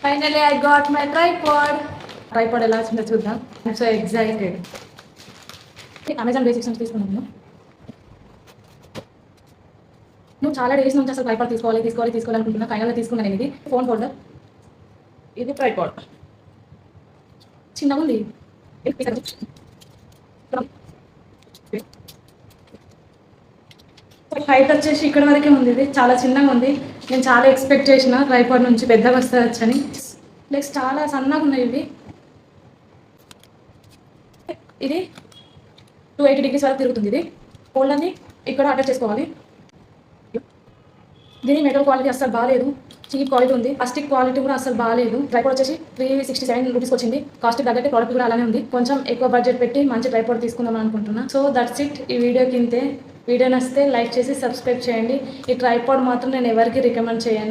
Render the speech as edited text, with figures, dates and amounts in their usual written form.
Finally, I got my tripod. Tripod ఎలా వచ్చిందో చూద్దాం. I'm so excited. Amazon basics నుంచి తీసుకున్నాను. నువ్వు చాలా డేస్ నుంచి అసలు ట్రైపాడ్ తీసుకోవాలనుకుంటున్నా. ఫైనల్గా తీసుకున్నాను నేను. ఇది ఫోన్ హోల్డర్, ఇది ట్రైపాడ్. చిన్నగా ఉంది. హైట్ వచ్చేసి ఇక్కడ వరకే ఉంది. ఇది చాలా చిన్నగా ఉంది. నేను చాలా ఎక్స్పెక్ట్ చేసిన ట్రైపాడ్ నుంచి పెద్దగా వస్తుందని. లెగ్స్ చాలా సన్నగా ఉన్నాయి. ఇది 280 degrees వరకు తిరుగుతుంది. ఇది హోల్డర్ని ఇక్కడ అటాచ్ చేసుకోవాలి. దీని మెటల్ క్వాలిటీ అస్సలు బాగాలేదు, చీప్ క్వాలిటీ ఉంది. ప్లాస్టిక్ క్వాలిటీ కూడా అసలు బాగాలేదు. ట్రైపాడ్ వచ్చేసి 367 రూపీస్కి వచ్చింది. కాస్ట్ తగ్గట్టు ప్రోడక్ట్ కూడా అలానే ఉంది. కొంచెం ఎక్కువ బడ్జెట్ పెట్టి మంచి ట్రైపాడ్ తీసుకుందాం అనుకుంటున్నా. So that's it. ఈ వీడియోకి ఇంతే. వీడియో నచ్చితే లైక్ చేసి సబ్స్క్రైబ్ చేయండి. ఈ ట్రైపాడ్ మాత్రం నేను ఎవరికి రికమెండ్ చేయను.